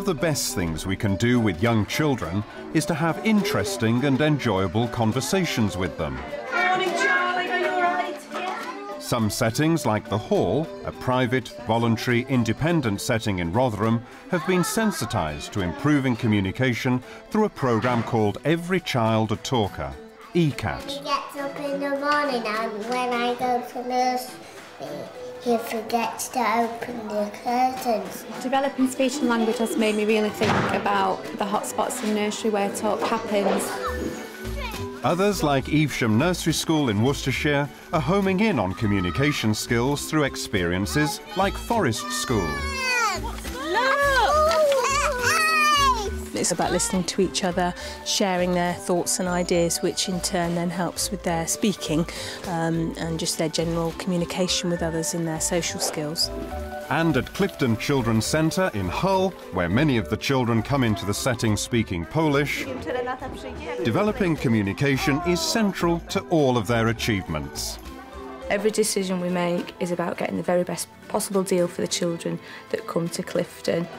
the best things we can do with young children is to have interesting and enjoyable conversations with them. Morning, Charlie. Are you all right? Yeah. Some settings, like the Hall, a private, voluntary, independent setting in Rotherham, have been sensitised to improving communication through a programme called Every Child a Talker, ECAT. He gets up in the morning and when I go to nursery, he forgets to open the curtains. Developing speech and language has made me really think about the hotspots in nursery where talk happens. Others, like Evesham Nursery School in Worcestershire, are homing in on communication skills through experiences like Forest School. It's about listening to each other, sharing their thoughts and ideas, which in turn then helps with their speaking and just their general communication with others and their social skills. And at Clifton Children's Centre in Hull, where many of the children come into the setting speaking Polish, developing communication is central to all of their achievements. Every decision we make is about getting the very best possible deal for the children that come to Clifton.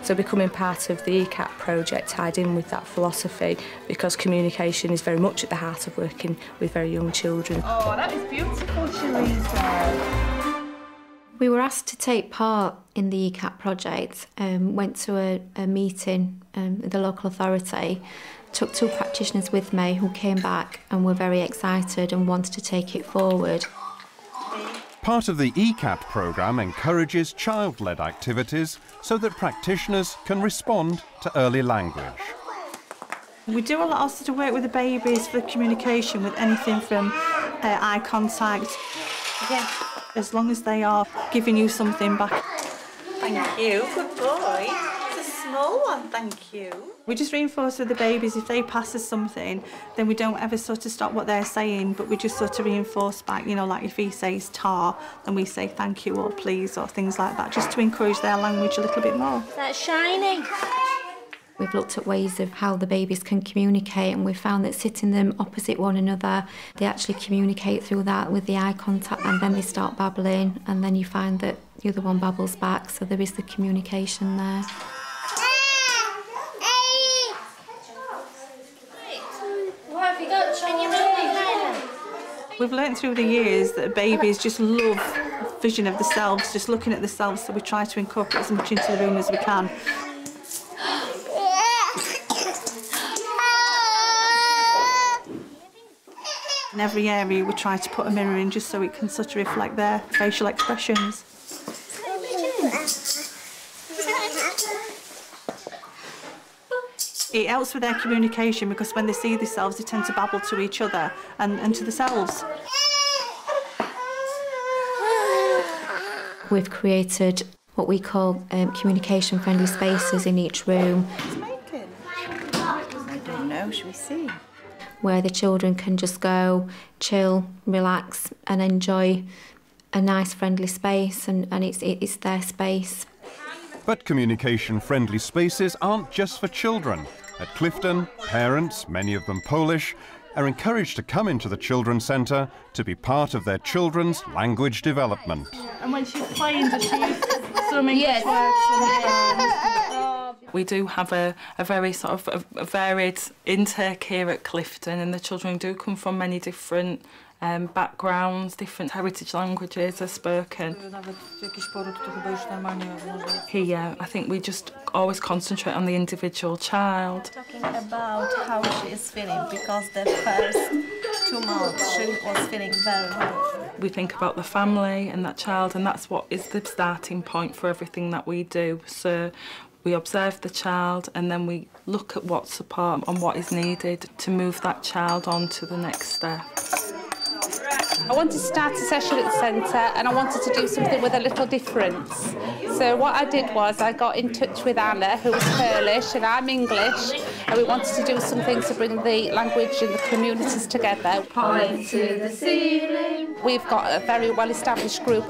So becoming part of the ECAT project tied in with that philosophy, because communication is very much at the heart of working with very young children. Oh, that is beautiful, Teresa. We were asked to take part in the ECAT project, went to a meeting with the local authority, took 2 practitioners with me who came back and were very excited and wanted to take it forward. Part of the ECAT programme encourages child-led activities so that practitioners can respond to early language. We do a lot also to work with the babies for communication with anything from eye contact. Yeah. As long as they are giving you something back. Thank you. Good boy. It's a small one, thank you. We just reinforce with the babies, if they pass us something, then we don't ever sort of stop what they're saying, but we just sort of reinforce back, you know, like if he says tar, then we say thank you or please or things like that, just to encourage their language a little bit more. That's shiny. We've looked at ways of how the babies can communicate, and we've found that sitting them opposite one another, they actually communicate through that with the eye contact, and then they start babbling, and then you find that the other one babbles back, so there is the communication there. What have you got? Can you move? We've learnt through the years that babies just love vision of themselves, just looking at themselves, so we try to incorporate as much into the room as we can. In every area we try to put a mirror in just so it can sort of reflect their facial expressions. It helps with their communication because when they see themselves they tend to babble to each other and to themselves. We've created what we call communication friendly spaces in each room. I don't know, shall we see? Where the children can just go, chill, relax and enjoy a nice friendly space, and it's their space. But communication-friendly spaces aren't just for children. At Clifton, parents, many of them Polish, are encouraged to come into the Children's Centre to be part of their children's language development. And when she's playing, does she use some English words? We do have a very sort of a varied intake here at Clifton, and the children do come from many different backgrounds, different heritage languages are spoken. Here, I think we just always concentrate on the individual child. Talking about how she is feeling, because the first 2 months she was feeling very well. We think about the family and that child, and that's what is the starting point for everything that we do. So we observe the child and then we look at what support and what is needed to move that child on to the next step. I wanted to start a session at the centre and I wanted to do something with a little difference. So what I did was I got in touch with Anna, who was Polish, and I'm English, and we wanted to do something to bring the language and the communities together. Point to the ceiling. We've got a very well-established group.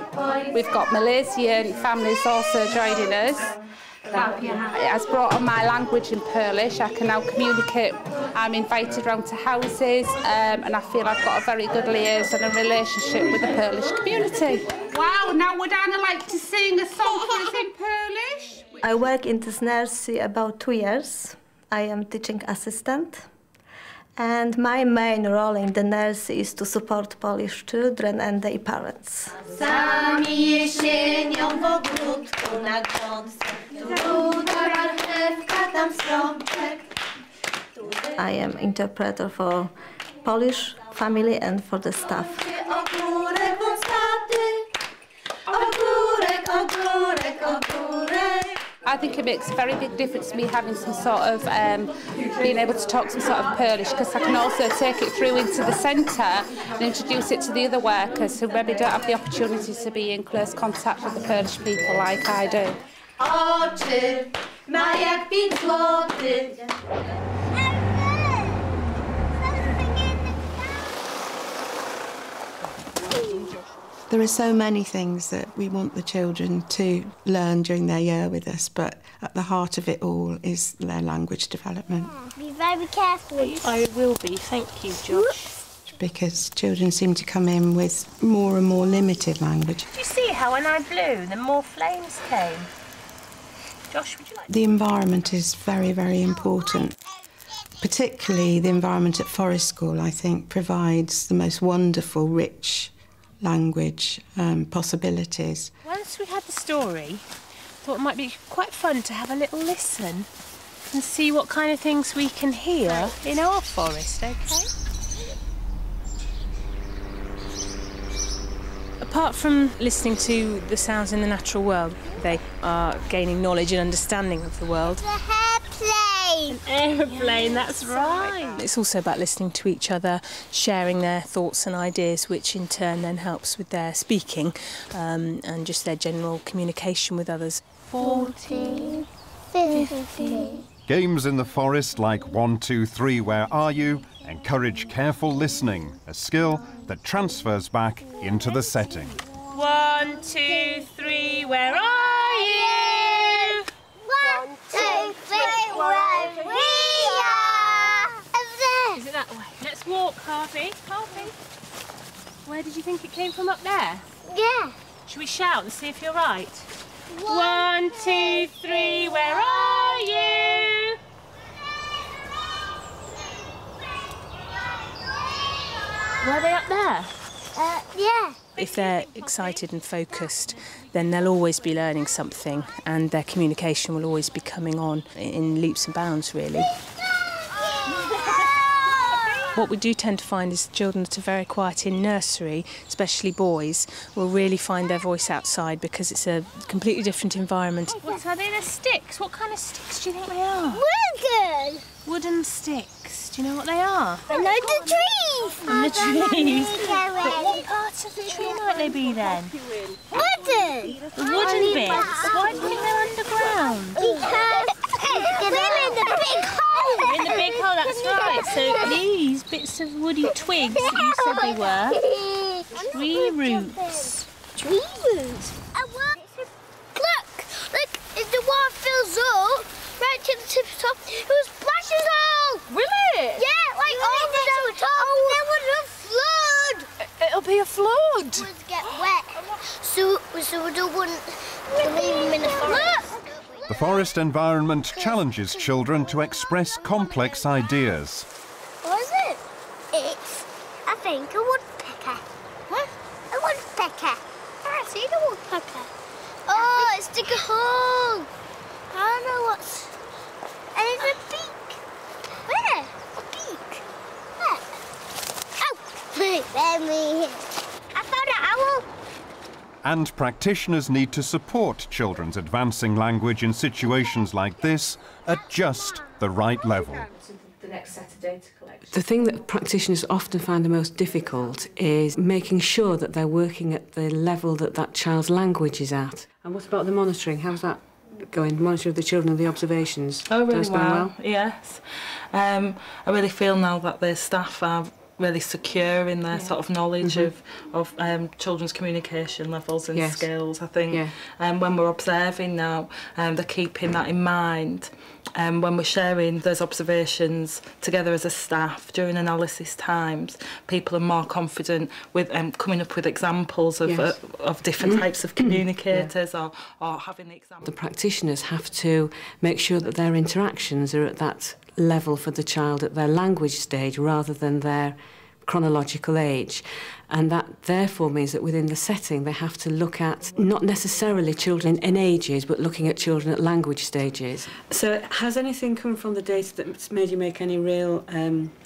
We've got Malaysian families also joining us. It has brought on my language in Polish. I can now communicate. I'm invited round to houses and I feel I've got a very good liaison and relationship with the Polish community. Wow, now would Anna like to sing a song for us in Polish? I work in this nursery about 2 years. I am teaching assistant. And my main role in the nursery is to support Polish children and their parents. Sami jesienią w ogródku na grządce, tu ruda marchewka, tam strączek. I am interpreter for Polish family and for the staff. Ogórek od taty, ogórek, ogórek, ogórek. I think it makes a very big difference to me having some sort of being able to talk some sort of Polish, because I can also take it through into the centre and introduce it to the other workers who maybe don't have the opportunity to be in close contact with the Polish people like I do. Oczy ma jak 5 złotych. There are so many things that we want the children to learn during their year with us, but at the heart of it all is their language development. Be very careful. I will be, thank you, Josh. Because children seem to come in with more and more limited language. Did you see how when I blew, the more flames came? Josh, would you like... The environment is very, very important. Particularly the environment at Forest School, I think, provides the most wonderful, rich language possibilities. Once we had the story, I thought it might be quite fun to have a little listen and see what kind of things we can hear in our forest, OK? Apart from listening to the sounds in the natural world, they are gaining knowledge and understanding of the world. An Aeroplane, that's right. It's also about listening to each other, sharing their thoughts and ideas, which in turn then helps with their speaking and just their general communication with others. 40, 50. Games in the forest like 1, 2, 3, where are you? Encourage careful listening, a skill that transfers back into the setting. 1, 2, 3, where are you? 1, 2, 3, where we are. Is it that way? Let's walk, Harvey. Harvey. Where did you think it came from up there? Yeah. Should we shout and see if you're right? 1, 2, 3, where are you? Were they up there? Yeah. If they're excited and focused, then they'll always be learning something and their communication will always be coming on in leaps and bounds, really. What we do tend to find is children that are very quiet in nursery, especially boys, will really find their voice outside because it's a completely different environment. What are they? They're sticks. What kind of sticks do you think they are? Wooden. Wooden sticks. Do you know what they are? I know the trees. And the trees. But what part of the tree might they be then? Wooden. The wooden bits. Why do you think they're underground? Because we're in the big hole. They're in the big hole, that's right. So these bits of woody twigs that you said they were, tree roots. Tree roots? Look, if the water fills up, right to the tip top, it will splash us all. Will it? Yeah, like all the way to the top. Oh, there was a flood. It'll be a flood. It would get wet. So we don't want to leave them in the forest. The forest environment challenges children to express complex ideas. What is it? It's, I think, a woodpecker. What? A woodpecker. I see the woodpecker. Oh, it's dig a hole. I don't know what's... And it's a beak. Where? A beak. Where? Oh, there me. I found an owl. And practitioners need to support children's advancing language in situations like this at just the right level. The next set of data collection. The thing that practitioners often find the most difficult is making sure that they're working at the level that that child's language is at. And what about the monitoring? How's that going? Monitor of the children and the observations? Oh, really That's going well? Yes. I really feel now that the staff are really secure in their sort of knowledge of children's communication levels and skills. I think when we're observing now, they're keeping that in mind. When we're sharing those observations together as a staff during analysis times, people are more confident with coming up with examples of different types of communicators or having the example. The practitioners have to make sure that their interactions are at that level for the child at their language stage rather than their chronological age, and that therefore means that within the setting they have to look at not necessarily children in ages but looking at children at language stages. So has anything come from the data that's made you make any real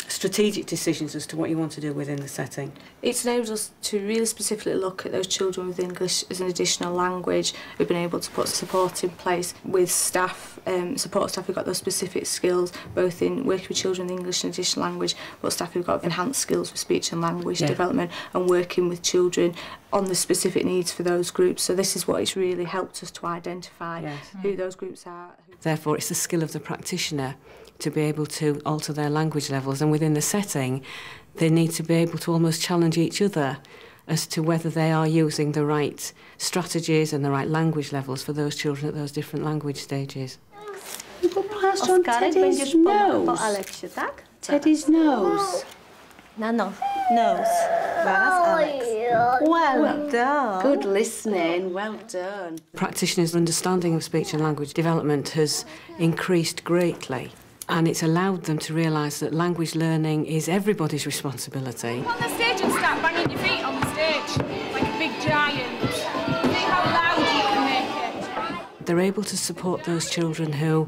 strategic decisions as to what you want to do within the setting? It's enabled us to really specifically look at those children with English as an additional language. We've been able to put support in place with staff, support staff who've got those specific skills, both in working with children with English and additional language, but staff who've got enhanced skills with speech and language development, and working with children on the specific needs for those groups. So this is what it's really helped us to identify who those groups are. Therefore, it's the skill of the practitioner to be able to alter their language levels, and within the setting they need to be able to almost challenge each other as to whether they are using the right strategies and the right language levels for those children at those different language stages. Popatrz on Teddy's nose. Teddy's nose. No, nose. Well done. Good listening, well done. Practitioners' understanding of speech and language development has increased greatly, and it's allowed them to realise that language learning is everybody's responsibility. Come on the stage and start banging your feet on the stage like a big giant. See how loud you can make it. They're able to support those children who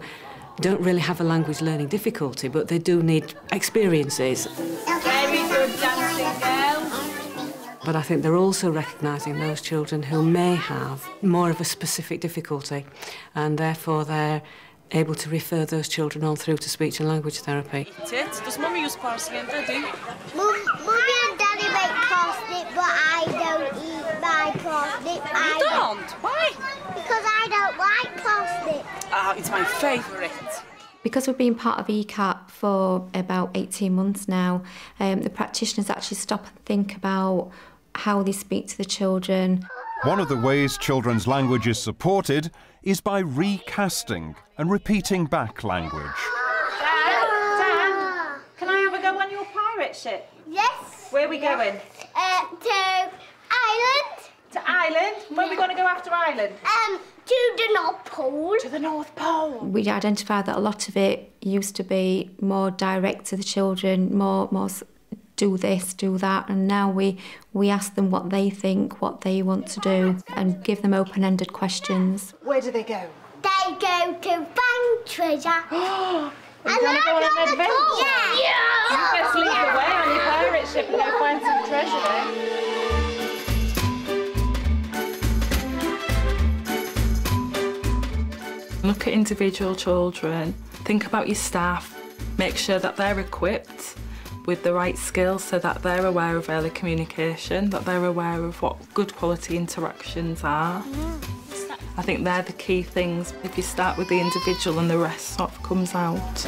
don't really have a language learning difficulty, but they do need experiences. Very good dancing, girls. But I think they're also recognising those children who may have more of a specific difficulty, and therefore they're able to refer those children on through to speech and language therapy. Does Mummy use parsnip and Daddy? Mummy and Daddy make parsnip, but I don't eat my parsnip. You don't? Why? Because I don't like parsnip. Ah, it's my favourite. Because we've been part of ECAP for about 18 months now, the practitioners actually stop and think about how they speak to the children. One of the ways children's language is supported is by recasting and repeating back language. Dan, can I have a go on your pirate ship? Yes. Where are we going? To Ireland. To Ireland? Where are we going to go after Ireland? To the North Pole. To the North Pole. We identified that a lot of it used to be more direct to the children, more do this, do that, and now we ask them what they think, what they want to do, and give them open-ended questions. Where do they go? They go to find treasure. We're going to go on an adventure? Yeah. You best lead the way on your pirate ship and go find some treasure then. Look at individual children, think about your staff, make sure that they're equipped with the right skills so that they're aware of early communication, that they're aware of what good quality interactions are. I think they're the key things. If you start with the individual and the rest sort of comes out.